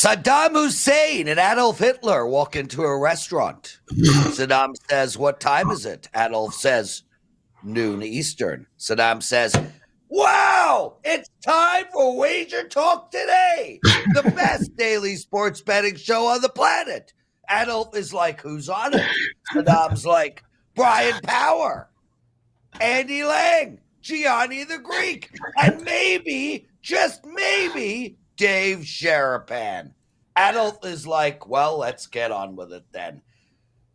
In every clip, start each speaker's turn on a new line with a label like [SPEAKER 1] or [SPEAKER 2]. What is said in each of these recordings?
[SPEAKER 1] Saddam Hussein and Adolf Hitler walk into a restaurant. Saddam says, "What time is it?" Adolf says, "Noon Eastern." Saddam says, "Wow, it's time for Wager Talk Today, the best daily sports betting show on the planet." Adolf is like, "Who's on it?" Saddam's like, "Bryan Power, Andy Lang, Gianni the Greek, and maybe, just maybe, Dave Sharapan." Adolf is like, "Well, let's get on with it then."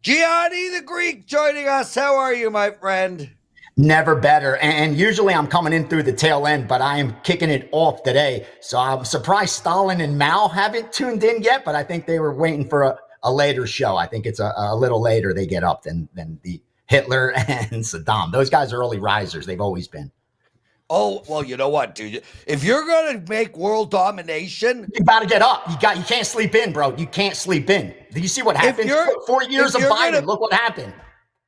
[SPEAKER 1] Gianni the Greek joining us. How are you, my friend?
[SPEAKER 2] Never better. And usually I'm coming in through the tail end, but I am kicking it off today. So I'm surprised Stalin and Mao haven't tuned in yet, but I think they were waiting for a later show. I think it's a little later they get up than the Hitler and Saddam. Those guys are early risers. They've always been.
[SPEAKER 1] Oh, well, you know what, dude? If you're going to make world domination,
[SPEAKER 2] you got to get up. You can't sleep in, bro. You can't sleep in. Do you see what happened? 4 years of Biden. Look what happened.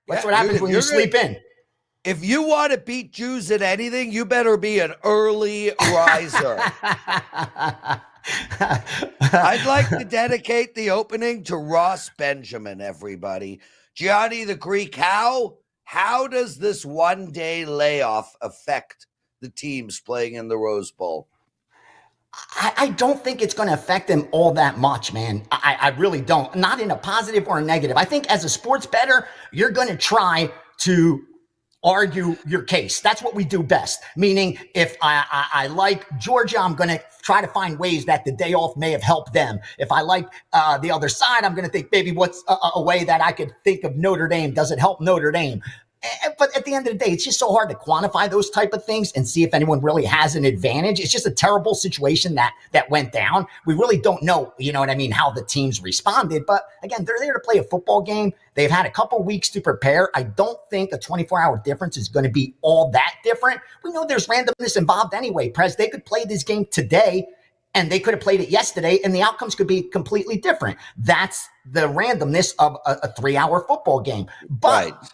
[SPEAKER 2] That's what happens when you sleep in.
[SPEAKER 1] If you want to beat Jews at anything, you better be an early riser. I'd like to dedicate the opening to Ross Benjamin, everybody. Gianni the Greek, how does this one-day layoff affect the teams playing in the Rose Bowl?
[SPEAKER 2] I don't think it's going to affect them all that much, man. I really don't. Not in a positive or a negative. I think as a sports bettor, you're going to try to argue your case. That's what we do best. Meaning, if I like Georgia, I'm going to try to find ways that the day off may have helped them. If I like the other side, I'm going to think, maybe what's a way that I could think of Notre Dame? Does it help Notre Dame? But at the end of the day, it's just so hard to quantify those type of things and see if anyone really has an advantage. It's just a terrible situation that went down. We really don't know, you know what I mean, how the teams responded. But again, they're there to play a football game. They've had a couple weeks to prepare. I don't think a 24-hour difference is going to be all that different. We know there's randomness involved anyway, Prez. They could play this game today and they could have played it yesterday, and the outcomes could be completely different. That's the randomness of a 3-hour football game. But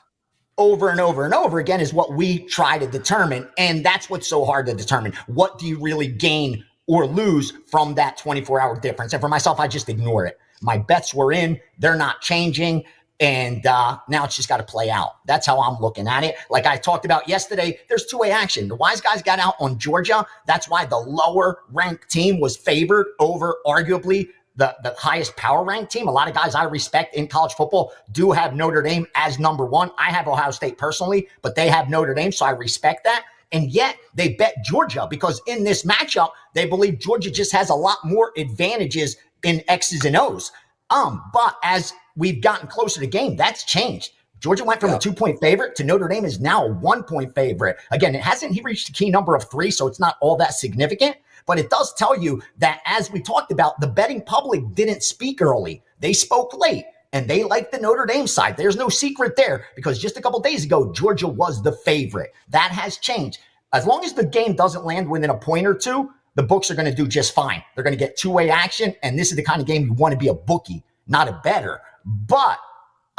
[SPEAKER 2] over and over and over again is what we try to determine. And that's what's so hard to determine. What do you really gain or lose from that 24-hour difference? And for myself, I just ignore it. My bets were in. They're not changing. And now it's just got to play out. That's how I'm looking at it. Like I talked about yesterday, there's two-way action. The wise guys got out on Georgia. That's why the lower-ranked team was favored over arguably the highest power ranked team. A lot of guys I respect in college football do have Notre Dame as number one. I have Ohio State personally, but they have Notre Dame, so I respect that. And yet they bet Georgia because in this matchup, they believe Georgia just has a lot more advantages in X's and O's. But as we've gotten closer to the game, that's changed. Georgia went from a 2-point favorite to Notre Dame is now a 1-point favorite. Again, it hasn't reached the key number of 3, so it's not all that significant. But it does tell you that, as we talked about, the betting public didn't speak early. They spoke late, and they like the Notre Dame side. There's no secret there because just a couple days ago, Georgia was the favorite. That has changed. As long as the game doesn't land within a point or two, the books are going to do just fine. They're going to get two-way action, and this is the kind of game you want to be a bookie, not a bettor. But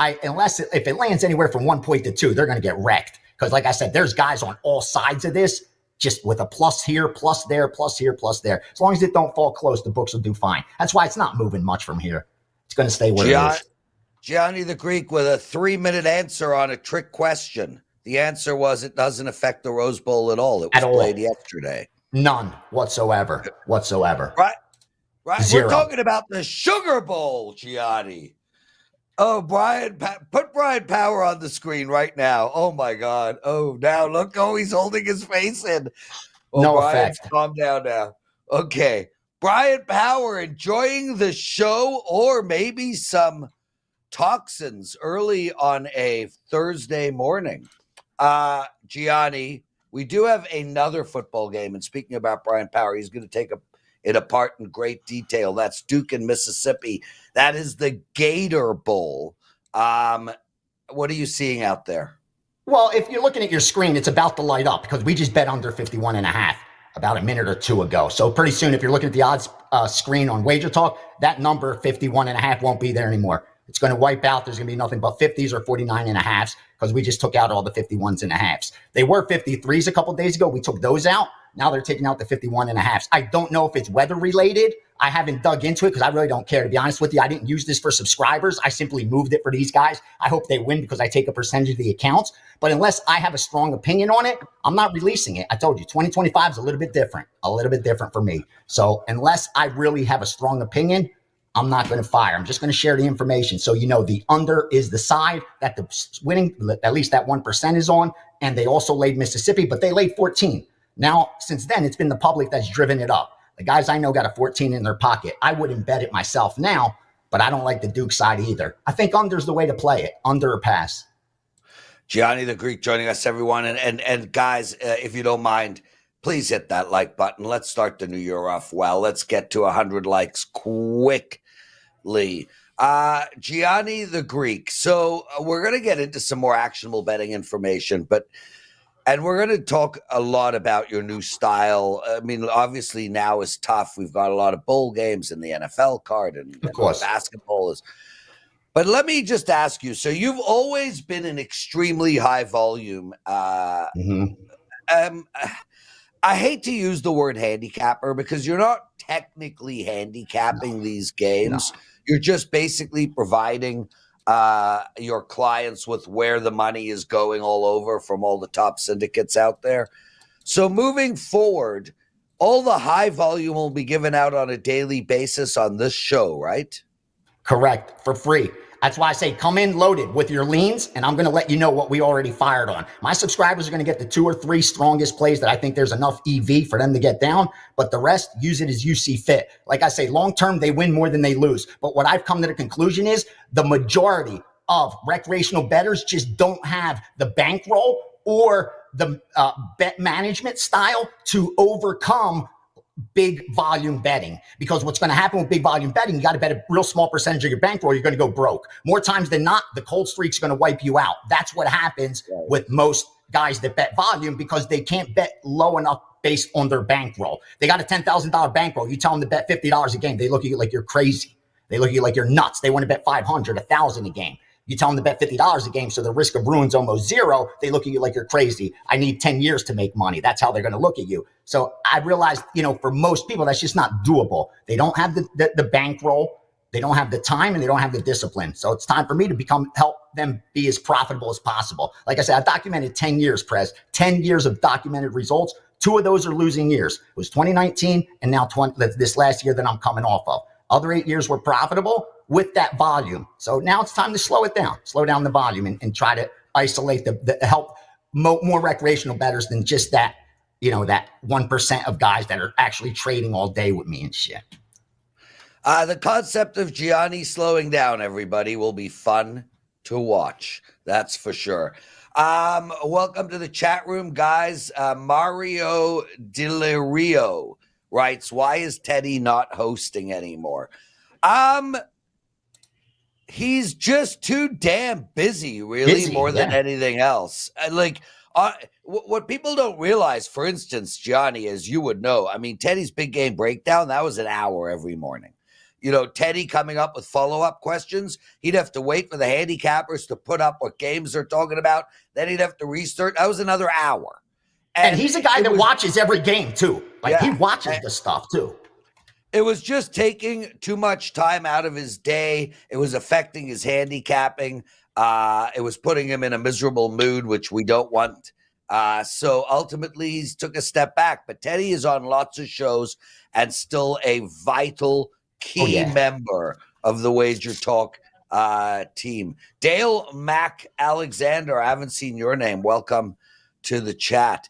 [SPEAKER 2] if it lands anywhere from 1 point to 2, they're going to get wrecked. Because like I said, there's guys on all sides of this, just with a plus here, plus there, plus here, plus there. As long as it don't fall close, the books will do fine. That's why it's not moving much from here. It's going to stay where it is.
[SPEAKER 1] Gianni the Greek with a 3-minute answer on a trick question. The answer was it doesn't affect the Rose Bowl at all. It was played yesterday.
[SPEAKER 2] None whatsoever. Right.
[SPEAKER 1] Zero. We're talking about the Sugar Bowl, Gianni. Oh, put Bryan Power on the screen right now. Oh, my God. Oh, now look. Oh, he's holding his face in. Oh,
[SPEAKER 2] no
[SPEAKER 1] Bryan,
[SPEAKER 2] effect.
[SPEAKER 1] Calm down now. Okay. Bryan Power enjoying the show or maybe some toxins early on a Thursday morning. Gianni, we do have another football game. And speaking about Bryan Power, he's going to take it apart in great detail. That's Duke and Mississippi. That is the Gator Bowl. What are you seeing out there?
[SPEAKER 2] Well, if you're looking at your screen, it's about to light up because we just bet under 51.5 about a minute or two ago. So pretty soon, if you're looking at the odds screen on WagerTalk, that number 51.5 won't be there anymore. It's going to wipe out. There's going to be nothing but 50s or 49.5s because we just took out all the 51.5s. They were 53s a couple days ago. We took those out. Now they're taking out the 51.5s. I don't know if it's weather related I haven't dug into it because I really don't care. To be honest with you, I didn't use this for subscribers. I simply moved it for these guys. I hope they win because I take a percentage of the accounts. But unless I have a strong opinion on it, I'm not releasing it. I told you, 2025 is a little bit different for me. So unless I really have a strong opinion, I'm not going to fire. I'm just going to share the information. So, the under is the side that the winning, at least that 1% is on. And they also laid Mississippi, but they laid 14. Now, since then, it's been the public that's driven it up. The guys I know got a 14 in their pocket. I wouldn't bet it myself now, but I don't like the Duke side either. I think under's the way to play it, under or pass.
[SPEAKER 1] Gianni the Greek joining us, everyone. And guys, if you don't mind, please hit that like button. Let's start the new year off well. Let's get to 100 likes quickly. Gianni the Greek. So we're going to get into some more actionable betting information, and we're going to talk a lot about your new style. I mean, obviously now is tough. We've got a lot of bowl games in the NFL card, and
[SPEAKER 2] of course
[SPEAKER 1] basketball is. But let me just ask you. So you've always been an extremely high volume. I hate to use the word handicapper because you're not technically handicapping these games. No. You're just basically providing your clients with where the money is going all over from all the top syndicates out there. So moving forward, all the high volume will be given out on a daily basis on this show, right?
[SPEAKER 2] Correct. For free. That's why I say come in loaded with your leans, and I'm going to let you know what we already fired on. My subscribers are going to get the 2 or 3 strongest plays that I think there's enough EV for them to get down, but the rest, use it as you see fit. Like I say, long-term, they win more than they lose. But what I've come to the conclusion is the majority of recreational bettors just don't have the bankroll or the bet management style to overcome big volume betting, because what's going to happen with big volume betting, you got to bet a real small percentage of your bankroll. You're going to go broke. More times than not, the cold streak's going to wipe you out. That's what happens with most guys that bet volume, because they can't bet low enough based on their bankroll. They got a $10,000 bankroll. You tell them to bet $50 a game. They look at you like you're crazy. They look at you like you're nuts. They want to bet 500, 1,000 a game. You tell them to bet $50 a game, so the risk of ruin's almost zero. They look at you like you're crazy. I need 10 years to make money. That's how they're going to look at you. So I realized, for most people, that's just not doable. They don't have the bankroll. They don't have the time, and they don't have the discipline. So it's time for me to help them be as profitable as possible. Like I said, I documented 10 years, Prez, 10 years of documented results. 2 of those are losing years. It was 2019 and now this last year that I'm coming off of. Other 8 years were profitable with that volume. So now it's time to slow it down, slow down the volume, and try to isolate the help more recreational bettors than just that, that 1% of guys that are actually trading all day with me and shit.
[SPEAKER 1] The concept of Gianni slowing down, everybody, will be fun to watch. That's for sure. Welcome to the chat room, guys. Mario Delirio writes, why is Teddy not hosting anymore? He's just too damn busy, really, more than anything else. What people don't realize, for instance, Gianni, as you would know, I mean, Teddy's big game breakdown, that was an hour every morning. Teddy coming up with follow-up questions, he'd have to wait for the handicappers to put up what games they're talking about. Then he'd have to research. That was another hour.
[SPEAKER 2] And he's a guy that watches every game, too. He watches the stuff, too.
[SPEAKER 1] It was just taking too much time out of his day. It was affecting his handicapping. It was putting him in a miserable mood, which we don't want. So ultimately, he took a step back. But Teddy is on lots of shows and still a vital, key member of the WagerTalk team. Dale Mac Alexander, I haven't seen your name. Welcome to the chat.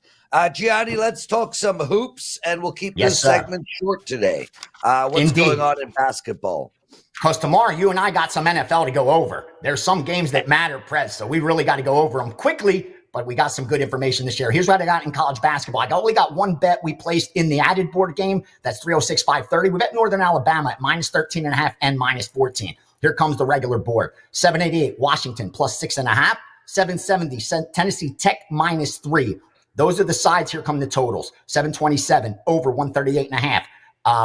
[SPEAKER 1] Gianni, let's talk some hoops, and we'll keep this segment short today. What's going on in basketball?
[SPEAKER 2] Because tomorrow you and I got some NFL to go over. There's some games that matter, Prez, so we really got to go over them quickly, but we got some good information to share. Here's what I got in college basketball. I only got one bet we placed in the added board game. That's 306-530. We bet Northern Alabama at -13.5 and -14. Here comes the regular board. 788 Washington +6.5. 770 Tennessee Tech -3. Those are the sides. Here come the totals. 727 over 138.5.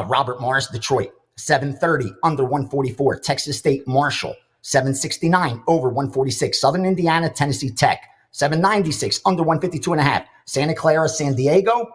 [SPEAKER 2] Robert Morris, Detroit. 730 under 144. Texas State Marshall. 769 over 146. Southern Indiana, Tennessee Tech. 796 under 152.5. Santa Clara, San Diego.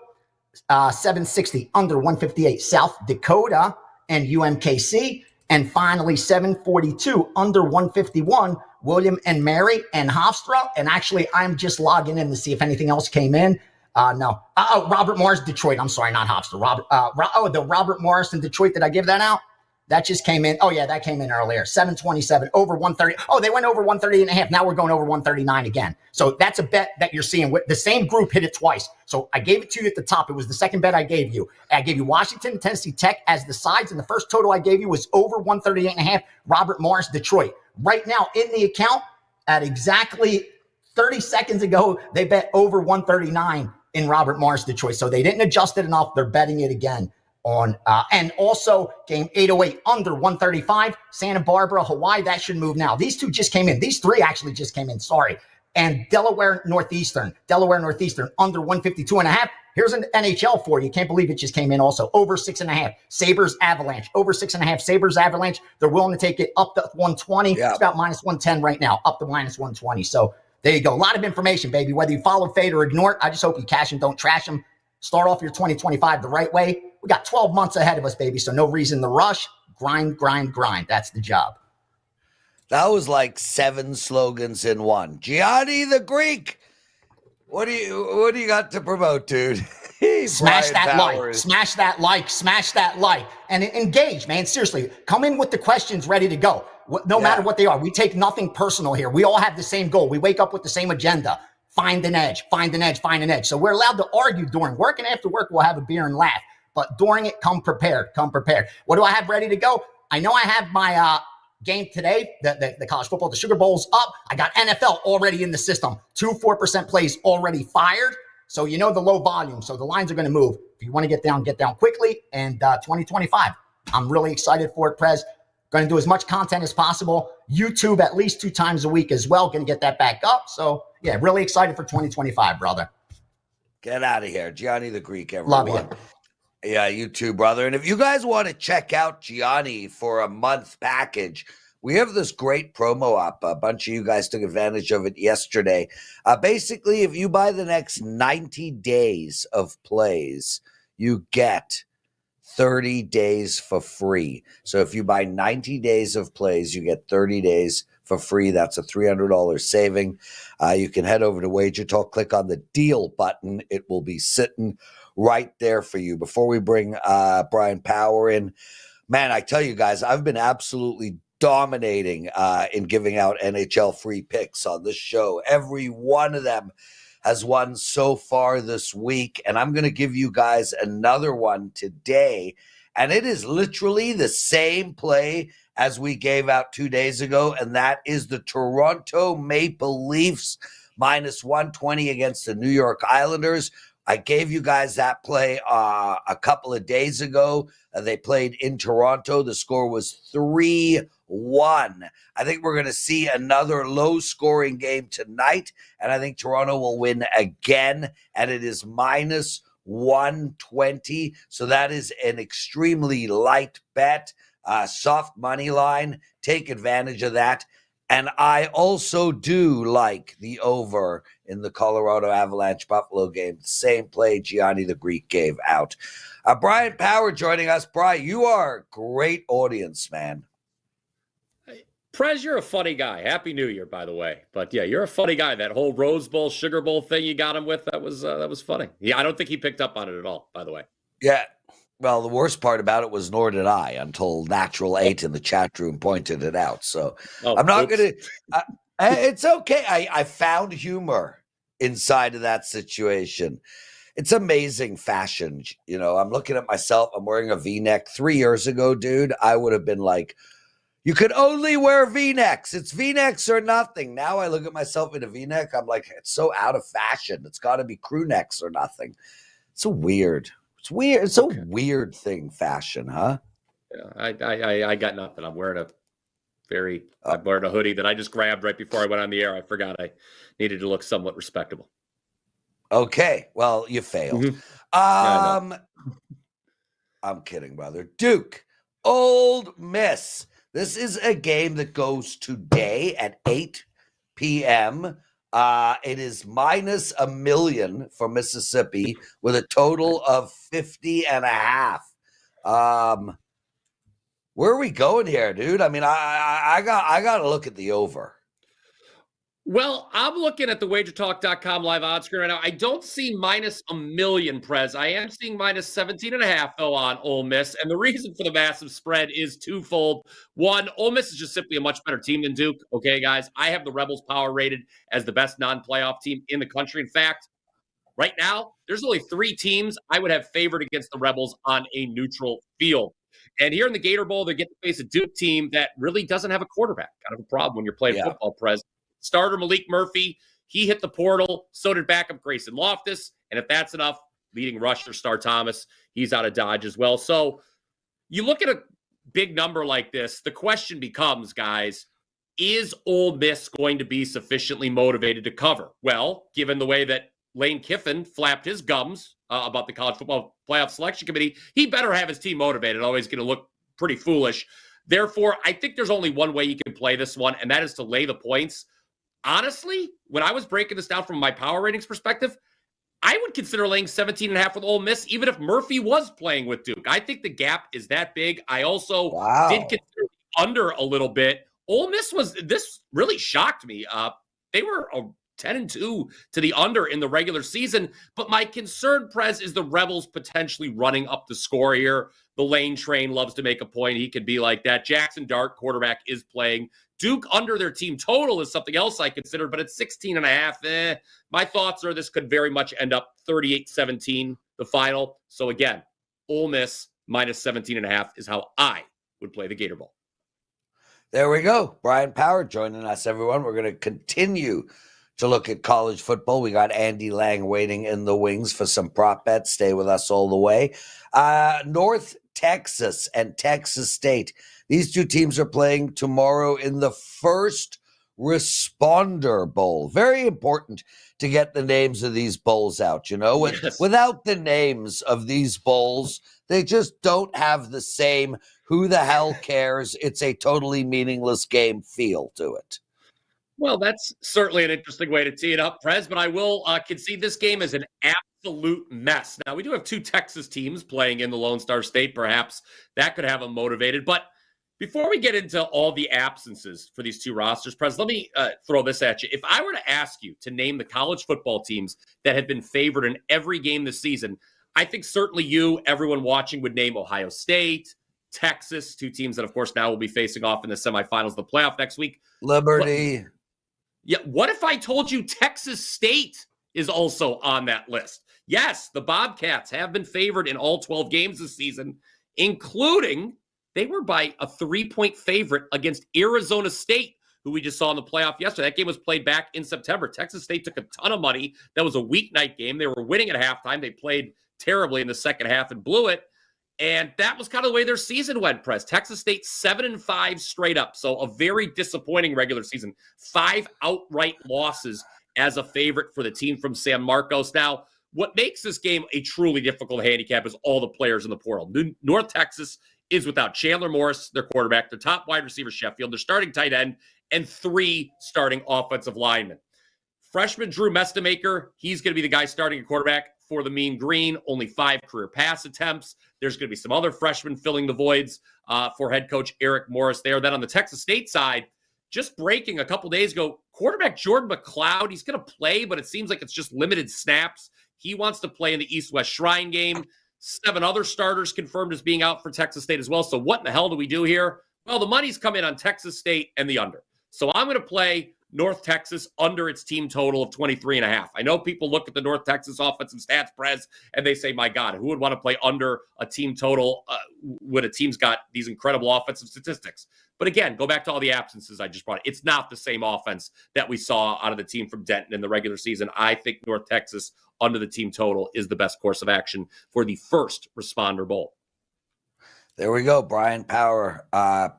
[SPEAKER 2] 760 under 158. South Dakota and UMKC. And finally, 742 under 151, William and Mary and Hofstra. And actually, I'm just logging in to see if anything else came in. No. Robert Morris, Detroit. I'm sorry, not Hofstra. The Robert Morris in Detroit. Did I give that out? That just came in. Oh, yeah, that came in earlier. 727 over 130. Oh, they went over 130 and a half. Now we're going over 139 again. So that's a bet that you're seeing. The same group hit it twice. So I gave it to you at the top. It was the second bet I gave you. I gave you Washington and Tennessee Tech as the sides. And the first total I gave you was over 138 and a half. Robert Morris, Detroit. Right now in the account at exactly 30 seconds ago, they bet over 139 in Robert Morris, Detroit. So they didn't adjust it enough. They're betting it again. And also game 808 under 135, Santa Barbara, Hawaii. That should move now. These two just came in. These three actually just came in. Sorry. And Delaware Northeastern under 152 and a half. Here's an NHL for you. Can't believe it just came in also. Over 6.5. Sabres Avalanche. Over 6.5. Sabres Avalanche. They're willing to take it up to 120. Yeah. It's about minus 110 right now. Up to minus 120. So there you go. A lot of information, baby. Whether you follow, fade, or ignore it, I just hope you cash and don't trash them. Start off your 2025 the right way. We got 12 months ahead of us, baby, so no reason to rush. Grind, grind, grind. That's the job.
[SPEAKER 1] That was like 7 slogans in one. Gianni the Greek. What do you got to promote, dude?
[SPEAKER 2] Smash that like, smash that like, smash that like, and engage, man. Seriously, come in with the questions ready to go. No matter what they are. We take nothing personal here. We all have the same goal. We wake up with the same agenda. Find an edge, find an edge, find an edge. So we're allowed to argue during work, and after work, we'll have a beer and laugh. But during it, come prepared, come prepared. What do I have ready to go? I know I have my game today, the college football, the Sugar Bowl's up. I got NFL already in the system. 2 4% plays already fired. So you know the low volume. So the lines are going to move. If you want to get down quickly. And 2025, I'm really excited for it, Prez. Going to do as much content as possible. YouTube at least 2 times a week as well. Going to get that back up. So yeah, really excited for 2025, brother.
[SPEAKER 1] Get out of here. Gianni the Greek, everyone.
[SPEAKER 2] Love you.
[SPEAKER 1] Yeah, you too, brother. And if you guys want to check out Gianni for a month package, we have this great promo up. A bunch of you guys took advantage of it yesterday. Basically, if you buy the next 90 days of plays, you get 30 days for free. So if you buy 90 days of plays, you get 30 days for free. That's a $300 saving. You can head over to WagerTalk, click on the deal button. It will be sitting right there for you. Before we bring Bryan Power in, man, I tell you guys, I've been absolutely dominating in giving out NHL free picks on this show. Every one of them has won so far this week, and I'm going to give you guys another one today, and it is literally the same play as we gave out 2 days ago, and that is the Toronto Maple Leafs minus 120 against the New York Islanders. I gave you guys that play a couple of days ago. They played in Toronto. The score was 3-1. I think we're going to see another low-scoring game tonight, and I think Toronto will win again, and it is minus 120. So that is an extremely light bet, soft money line. Take advantage of that. And I also do like the over in the Colorado Avalanche Buffalo game. Same play Gianni the Greek gave out. Bryan Power joining us. Bryan, you are a great audience, man.
[SPEAKER 3] Prez, you're a funny guy. Happy New Year, by the way. But yeah, you're a funny guy. That whole Rose Bowl, Sugar Bowl thing you got him with, that was funny. Yeah, I don't think he picked up on it at all, by the way.
[SPEAKER 1] Yeah. Well, the worst part about it was nor did I until Natural 8 in the chat room pointed it out. So I'm not going to – it's okay. I found humor inside of that situation. It's amazing fashion. You know, I'm looking at myself. I'm wearing a V-neck. 3 years ago, dude, I would have been like, you could only wear V-necks. It's V-necks or nothing. Now I look at myself in a V-neck. I'm like, it's so out of fashion. It's got to be crew necks or nothing. It's so weird. It's weird. It's a weird thing, fashion, huh?
[SPEAKER 3] Yeah, I got nothing. I'm wearing I'm wearing a hoodie that I just grabbed right before I went on the air. I forgot I needed to look somewhat respectable.
[SPEAKER 1] Okay, well, you failed.
[SPEAKER 3] Mm-hmm.
[SPEAKER 1] I'm kidding, brother. Duke, Old Miss. This is a game that goes today at 8 p.m. It is minus $1 million for Mississippi with a total of 50.5. Where are we going here, dude? I mean, I got to look at the over.
[SPEAKER 3] Well, I'm looking at the WagerTalk.com live odds screen right now. I don't see minus a million, Prez. I am seeing minus 17.5, though, on Ole Miss. And the reason for the massive spread is twofold. One, Ole Miss is just simply a much better team than Duke. Okay, guys? I have the Rebels power rated as the best non-playoff team in the country. In fact, right now, there's only 3 teams I would have favored against the Rebels on a neutral field. And here in the Gator Bowl, they get to face a Duke team that really doesn't have a quarterback. Kind of a problem when you're playing football, Prez. Starter Malik Murphy, he hit the portal. So did backup Grayson Loftus. And if that's enough, leading rusher Star Thomas, he's out of Dodge as well. So you look at a big number like this, the question becomes, guys, is Ole Miss going to be sufficiently motivated to cover? Well, given the way that Lane Kiffin flapped his gums about the College Football Playoff Selection Committee, he better have his team motivated. Always going to look pretty foolish. Therefore, I think there's only one way you can play this one, and that is to lay the points. Honestly, when I was breaking this down from my power ratings perspective, I would consider laying 17.5 with Ole Miss, even if Murphy was playing with Duke. I think the gap is that big. I also did consider under a little bit. Ole Miss this really shocked me. They were 10-2 to the under in the regular season. But my concern, Prez, is the Rebels potentially running up the score here. The Lane train loves to make a point. He could be like that. Jackson Dart, quarterback, is playing. Duke under their team total is something else I considered, but it's 16.5. My thoughts are this could very much end up 38-17, the final. So again, Ole Miss minus 17.5 is how I would play the Gator Bowl.
[SPEAKER 1] There we go. Bryan Power joining us, everyone. We're going to continue to look at college football. We got Andy Lang waiting in the wings for some prop bets. Stay with us all the way. North Texas and Texas State. These two teams are playing tomorrow in the first Responder Bowl. Very important to get the names of these bowls out, you know?
[SPEAKER 3] Yes.
[SPEAKER 1] Without the names of these bowls, they just don't have the same who the hell cares, it's a totally meaningless game feel to it.
[SPEAKER 3] Well, that's certainly an interesting way to tee it up, Prez, but I will concede this game is an absolute mess. Now, we do have 2 Texas teams playing in the Lone Star State. Perhaps that could have them motivated. But before we get into all the absences for these 2 rosters, Prez, let me throw this at you. If I were to ask you to name the college football teams that have been favored in every game this season, I think certainly you, everyone watching, would name Ohio State, Texas, 2 teams that, of course, now will be facing off in the semifinals of the playoff next week.
[SPEAKER 1] Liberty.
[SPEAKER 3] What if I told you Texas State is also on that list? Yes, the Bobcats have been favored in all 12 games this season, including they were by a 3-point favorite against Arizona State, who we just saw in the playoff yesterday. That game was played back in September. Texas State took a ton of money. That was a weeknight game. They were winning at halftime. They played terribly in the second half and blew it. And that was kind of the way their season went, Prez. Texas State 7-5 straight up. So a very disappointing regular season. 5 outright losses as a favorite for the team from San Marcos. Now, what makes this game a truly difficult handicap is all the players in the portal. North Texas is without Chandler Morris, their quarterback, their top wide receiver, Sheffield, their starting tight end, and 3 starting offensive linemen. Freshman Drew Mestamaker, he's going to be the guy starting at quarterback for the Mean Green. Only 5 career pass attempts. There's going to be some other freshmen filling the voids for head coach Eric Morris there. Then on the Texas State side, just breaking a couple days ago, quarterback Jordan McLeod, he's going to play, but it seems like it's just limited snaps. He wants to play in the East-West Shrine game. 7 other starters confirmed as being out for Texas State as well. So what in the hell do we do here? Well, the money's come in on Texas State and the under. So I'm going to play North Texas under its team total of 23.5. I know people look at the North Texas offensive stats, Prez, and they say, my God, who would want to play under a team total when a team's got these incredible offensive statistics? But again, go back to all the absences I just brought. It's not the same offense that we saw out of the team from Denton in the regular season. I think North Texas under the team total is the best course of action for the first Responder Bowl.
[SPEAKER 1] There we go, Bryan Power.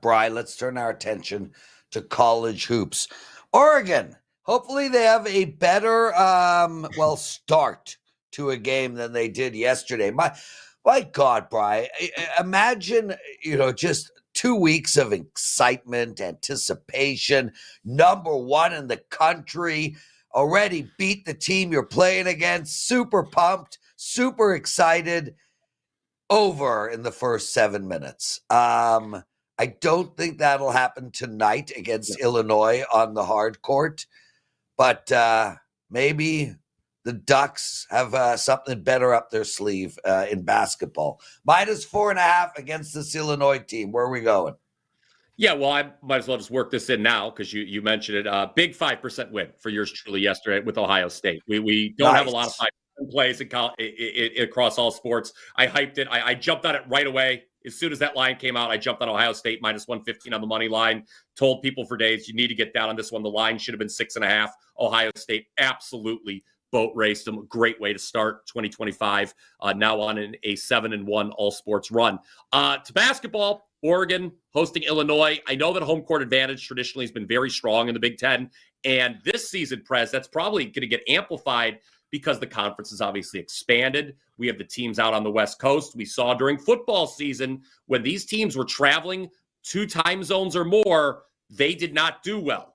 [SPEAKER 1] Bri, let's turn our attention to college hoops. Oregon, hopefully they have a better, start to a game than they did yesterday. My God, Bri, imagine, just 2 weeks of excitement, anticipation, number 1 in the country, already beat the team you're playing against, super pumped, super excited, over in the first 7 minutes. I don't think that'll happen tonight against Illinois on the hard court, but maybe the Ducks have something better up their sleeve in basketball. -4.5 against this Illinois team. Where are we going?
[SPEAKER 3] Yeah, well, I might as well just work this in now because you mentioned it. Big 5% win for yours truly yesterday with Ohio State. We don't have a lot of 5% plays across all sports. I hyped it. I jumped on it right away. As soon as that line came out, I jumped on Ohio State -115 on the money line. Told people for days, you need to get down on this one. The line should have been 6.5. Ohio State absolutely boat raced them. Great way to start 2025. Now on a 7-1 all sports run. To basketball, Oregon hosting Illinois. I know that home court advantage traditionally has been very strong in the Big Ten. And this season, Prez, that's probably going to get amplified because the conference is obviously expanded. We have the teams out on the West Coast. We saw during football season when these teams were traveling 2 time zones or more, they did not do well.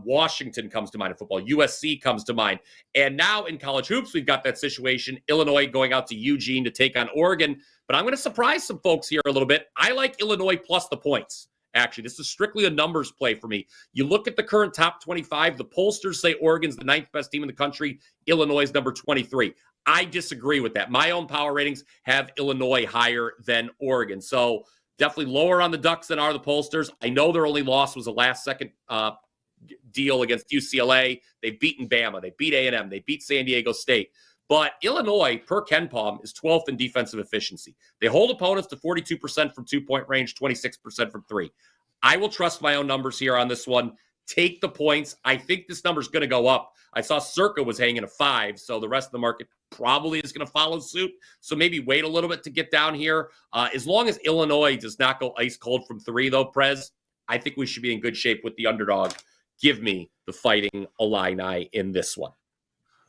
[SPEAKER 3] Washington comes to mind in football. USC comes to mind. And now in college hoops, we've got that situation. Illinois going out to Eugene to take on Oregon. But I'm going to surprise some folks here a little bit. I like Illinois plus the points. Actually, this is strictly a numbers play for me. You look at the current top 25. The pollsters say Oregon's the 9th best team in the country. Illinois is number 23. I disagree with that. My own power ratings have Illinois higher than Oregon. So definitely lower on the Ducks than are the pollsters. I know their only loss was a last-second deal against UCLA. They've beaten Bama. They beat A&M. They beat San Diego State. But Illinois, per Ken Palm, is 12th in defensive efficiency. They hold opponents to 42% from two-point range, 26% from three. I will trust my own numbers here on this one. Take the points. I think this number is going to go up. I saw Circa was hanging a 5, so the rest of the market probably is going to follow suit. So maybe wait a little bit to get down here. As long as Illinois does not go ice cold from 3, though, Prez, I think we should be in good shape with the underdog. Give me the Fighting Illini in this one.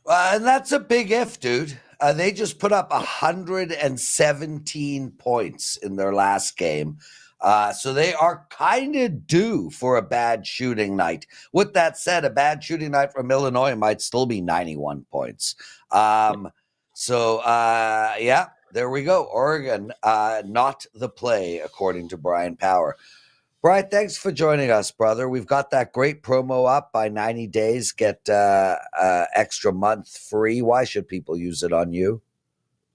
[SPEAKER 1] And that's a big if, dude. They just put up 117 points in their last game. So they are kind of due for a bad shooting night. With that said, a bad shooting night from Illinois might still be 91 points. Yeah, there we go. Oregon, not the play, according to Bryan Power. Bryan, thanks for joining us, brother. We've got that great promo up. By 90 days, get extra month free. Why should people use it on you?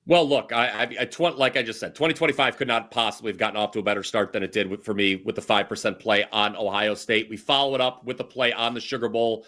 [SPEAKER 3] Well, look, like I just said, 2025 could not possibly have gotten off to a better start than it did for me with the 5% play on Ohio State. We follow it up with the play on the Sugar Bowl.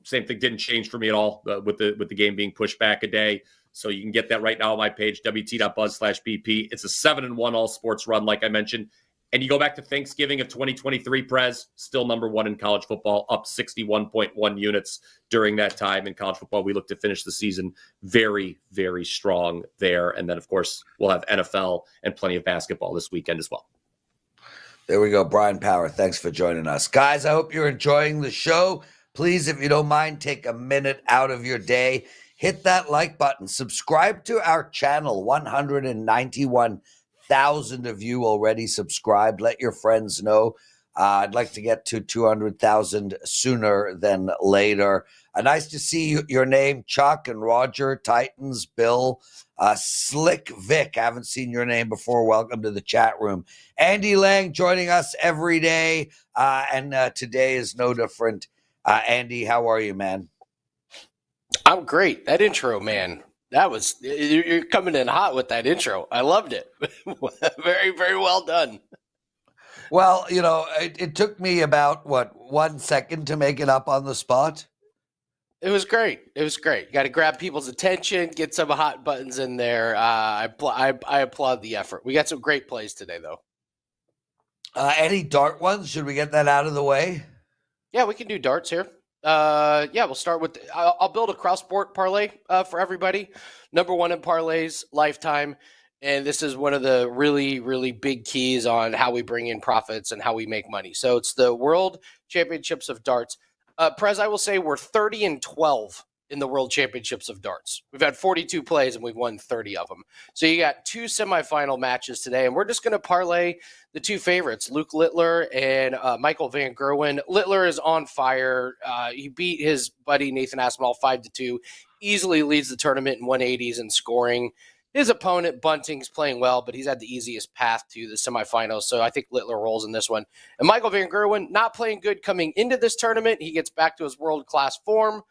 [SPEAKER 3] Same thing didn't change for me at all with the game being pushed back a day. So you can get that right now on my page, wt.buzz/BP. It's a 7-1 all sports run, like I mentioned. And you go back to Thanksgiving of 2023, Prez, still number 1 in college football, up 61.1 units during that time in college football. We look to finish the season very, very strong there. And then, of course, we'll have NFL and plenty of basketball this weekend as well.
[SPEAKER 1] There we go. Bryan Power, thanks for joining us. Guys, I hope you're enjoying the show. Please, if you don't mind, take a minute out of your day. Hit that like button. Subscribe to our channel, 191,000 of you already subscribed. Let your friends know. I'd like to get to 200,000 sooner than later. Nice to see your name, Chuck and Roger, Titans, Bill, Slick Vic. I haven't seen your name before. Welcome to the chat room. Andy Lang joining us every day, and today is no different. Andy, how are you, man?
[SPEAKER 4] I'm great. That intro, man. You're coming in hot with that intro. I loved it. Very, very well done.
[SPEAKER 1] Well, it took me about, 1 second to make it up on the spot?
[SPEAKER 4] It was great. You got to grab people's attention, get some hot buttons in there. I applaud the effort. We got some great plays today, though.
[SPEAKER 1] Any dart ones? Should we get that out of the way?
[SPEAKER 4] Yeah, we can do darts here. We'll start with I'll build a cross-sport parlay for everybody. Number 1 in parlays, lifetime. And this is one of the really, really big keys on how we bring in profits and how we make money. So it's the World Championships of Darts. Prez, I will say we're 30-12 in the World Championships of Darts. We've had 42 plays and we've won 30 of them. So you got 2 semifinal matches today, and we're just going to parlay the 2 favorites, Luke Littler and Michael Van Gerwen. Littler is on fire. He beat his buddy Nathan Aspinall 5-2, easily leads the tournament in 180s in scoring. His opponent, Bunting's playing well, but he's had the easiest path to the semifinals. So I think Littler rolls in this one. And Michael Van Gerwen, not playing good coming into this tournament. He gets back to his world-class form.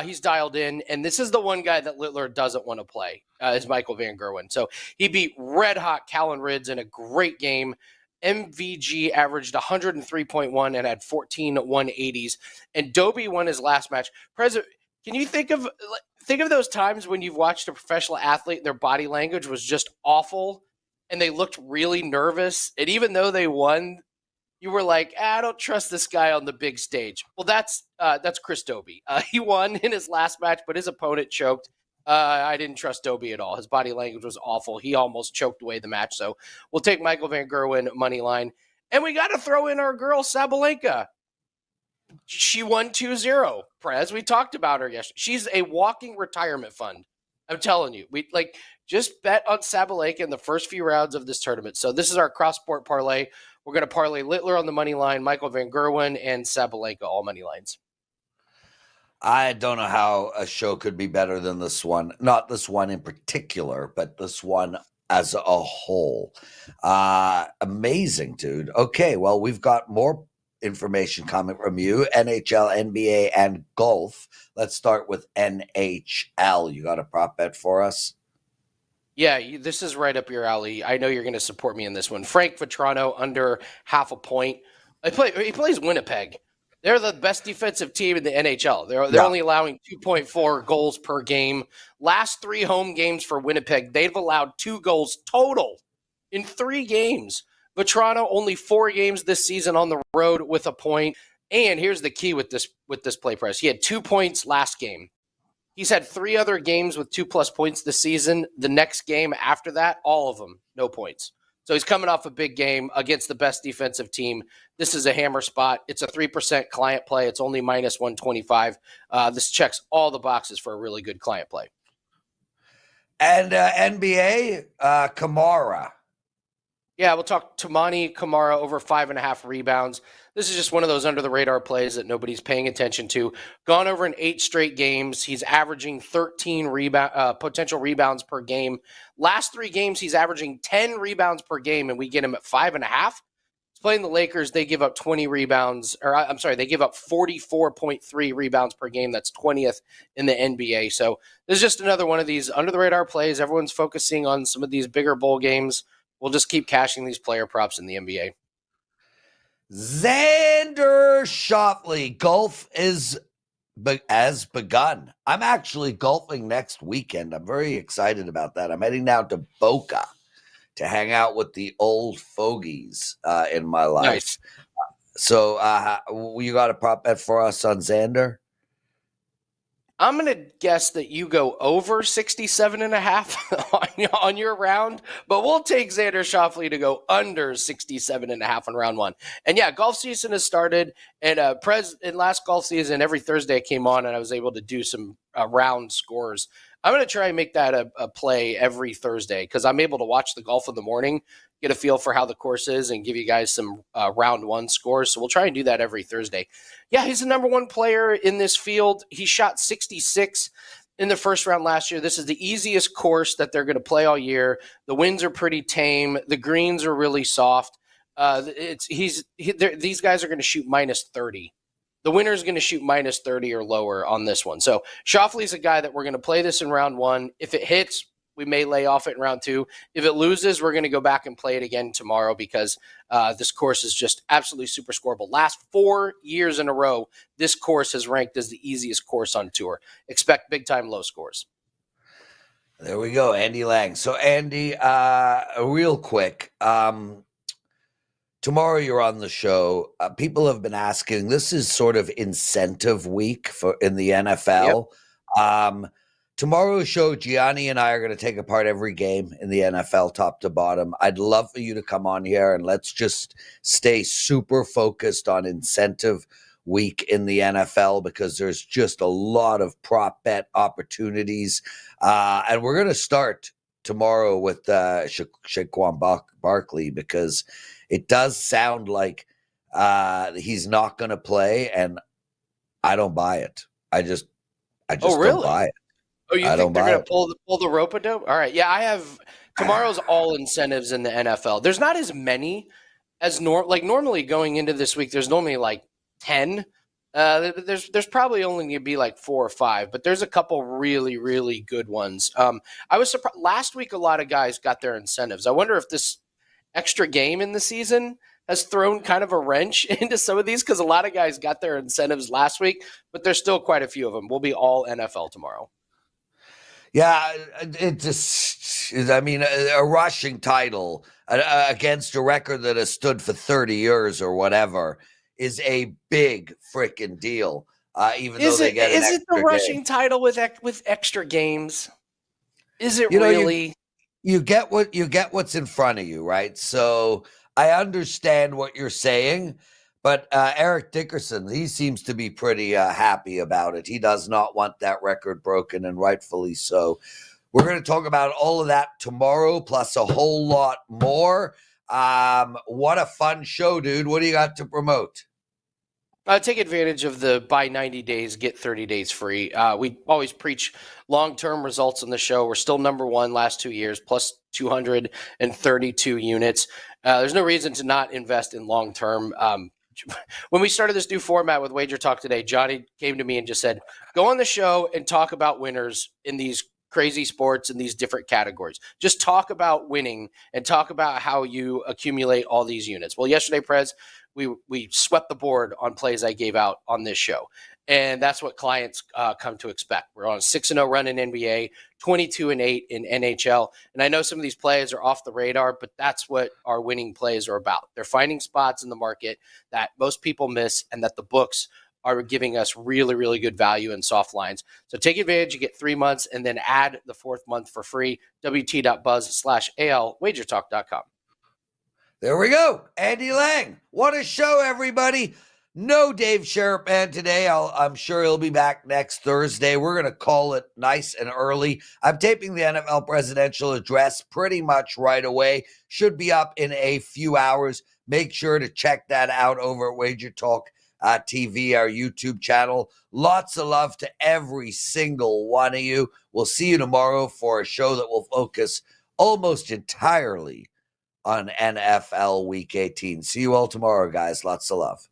[SPEAKER 4] He's dialed in. And this is the one guy that Littler doesn't want to play, is Michael Van Gerwen. So he beat red-hot Callan Ridds in a great game. MVG averaged 103.1 and had 14 180s. And Dobie won his last match. President, can you think of those times when you've watched a professional athlete, their body language was just awful and they looked really nervous. And even though they won, you were like, I don't trust this guy on the big stage. Well, that's Chris Dobie. He won in his last match, but his opponent choked. I didn't trust Dobie at all. His body language was awful. He almost choked away the match. So we'll take Michael Van Gerwen money line. And we got to throw in our girl, Sabalenka. She won 2-0, Prez. We talked about her yesterday. She's a walking retirement fund. I'm telling you. We just bet on Sabalenka in the first few rounds of this tournament. So this is our cross-sport parlay. We're going to parlay Littler on the money line, Michael Van Gerwen, and Sabalenka all money lines.
[SPEAKER 1] I don't know how a show could be better than this one. Not this one in particular, but this one as a whole. Amazing, dude. Okay, well, we've got more information coming from you, NHL, NBA, and golf. Let's start with NHL. You got a prop bet for us?
[SPEAKER 4] Yeah, this is right up your alley. I know you're going to support me in this one. Frank Vetrano under half a point. He plays Winnipeg. They're the best defensive team in the NHL. They're only allowing 2.4 goals per game. Last 3 home games for Winnipeg, they've allowed 2 goals total in 3 games. Vetrano only 4 games this season on the road with a point. And here's the key with this play price. He had 2 points last game. He's had 3 other games with 2+ points this season. The next game after that, all of them, no points. So he's coming off a big game against the best defensive team. This is a hammer spot. It's a 3% client play. It's only minus 125. This checks all the boxes for a really good client play.
[SPEAKER 1] And NBA, Kamara.
[SPEAKER 4] Yeah, we'll talk Tamani Kamara over 5.5 rebounds. This is just one of those under-the-radar plays that nobody's paying attention to. Gone over in 8 straight games. He's averaging 13 potential rebounds per game. Last 3 games, he's averaging 10 rebounds per game, and we get him at 5.5. He's playing the Lakers. They give up 20 rebounds. They give up 44.3 rebounds per game. That's 20th in the NBA. So this is just another one of these under-the-radar plays. Everyone's focusing on some of these bigger bowl games. We'll just keep cashing these player props in the NBA.
[SPEAKER 1] Xander Schauffele, golf has begun. I'm actually golfing next weekend. I'm very excited about that. I'm heading down to Boca to hang out with the old fogies in my life.
[SPEAKER 4] Nice.
[SPEAKER 1] So you got a prop bet for us on Xander?
[SPEAKER 4] I'm going to guess that you go over 67.5 on your round, but we'll take Xander Schauffele to go under 67.5 on round 1. And yeah, golf season has started. And Prez, in last golf season, every Thursday I came on and I was able to do some round scores. I'm going to try and make that a play every Thursday because I'm able to watch the golf in the morning, get a feel for how the course is, and give you guys some round 1 scores. So we'll try and do that every Thursday. Yeah, he's the number 1 player in this field. He shot 66 in the first round last year. This is the easiest course that they're going to play all year. The winds are pretty tame. The greens are really soft. These guys are going to shoot minus 30. The winner is going to shoot minus 30 or lower on this one. So Schauffele's a guy that we're going to play this in round 1. If it hits, we may lay off it in round 2. If it loses, we're going to go back and play it again tomorrow because this course is just absolutely super scoreable. Last 4 years in a row, this course has ranked as the easiest course on tour. Expect big-time low scores.
[SPEAKER 1] There we go, Andy Lang. So, Andy, real quick, tomorrow you're on the show. People have been asking, this is sort of incentive week in the NFL. Yep. Tomorrow's show, Gianni and I are going to take apart every game in the NFL top to bottom. I'd love for you to come on here and let's just stay super focused on incentive week in the NFL because there's just a lot of prop bet opportunities. And we're going to start tomorrow with Saquon Barkley because it does sound like he's not going to play, and I don't buy it. I just
[SPEAKER 4] really?
[SPEAKER 1] don't buy it.
[SPEAKER 4] Oh, you
[SPEAKER 1] I don't
[SPEAKER 4] think they're
[SPEAKER 1] buy
[SPEAKER 4] going
[SPEAKER 1] it.
[SPEAKER 4] to pull the rope-a-dope? All right. Yeah, I have tomorrow's all incentives in the NFL. There's not as many as normally going into this week. There's normally like 10. There's probably only going to be like 4 or 5, but there's a couple really, really good ones. I was surprised last week. A lot of guys got their incentives. I wonder if this extra game in the season has thrown kind of a wrench into some of these, because a lot of guys got their incentives last week, but there's still quite a few of them. We'll be all NFL tomorrow.
[SPEAKER 1] Yeah, it just, I mean, a rushing title against a record that has stood for 30 years or whatever is a big freaking deal. Even though they get an
[SPEAKER 4] is it the
[SPEAKER 1] extra
[SPEAKER 4] rushing
[SPEAKER 1] game.
[SPEAKER 4] title with extra games? Is it
[SPEAKER 1] You know,
[SPEAKER 4] really?
[SPEAKER 1] you get what's in front of you, right? So I understand what you're saying, but Eric Dickerson, he seems to be pretty happy about it. He does not want that record broken, and rightfully so. We're going to talk about all of that tomorrow, plus a whole lot more. What a fun show, dude. What do you got to promote?
[SPEAKER 4] Take advantage of the buy 90 days, get 30 days free. We always preach long-term results on the show. We're still number one last 2 years, plus 232 units. There's no reason to not invest in long-term. When we started this new format with WagerTalk Today, Gianni came to me and just said, go on the show and talk about winners in these crazy sports in these different categories. Just talk about winning and talk about how you accumulate all these units. Well, yesterday, Prez, we swept the board on plays I gave out on this show. And that's what clients come to expect. We're on a 6-0 run in NBA, 22-8 in NHL. And I know some of these plays are off the radar, but that's what our winning plays are about. They're finding spots in the market that most people miss and that the books are giving us really, really good value in soft lines. So take advantage. You get 3 months and then add the 4th month for free. wt.buzz/AL, wagertalk.com.
[SPEAKER 1] There we go. Andy Lang. What a show, everybody. No Dave Sharapan today. I'm sure he'll be back next Thursday. We're going to call it nice and early. I'm taping the NFL presidential address pretty much right away. Should be up in a few hours. Make sure to check that out over at WagerTalk TV, our YouTube channel. Lots of love to every single one of you. We'll see you tomorrow for a show that will focus almost entirely on NFL Week 18. See you all tomorrow, guys. Lots of love.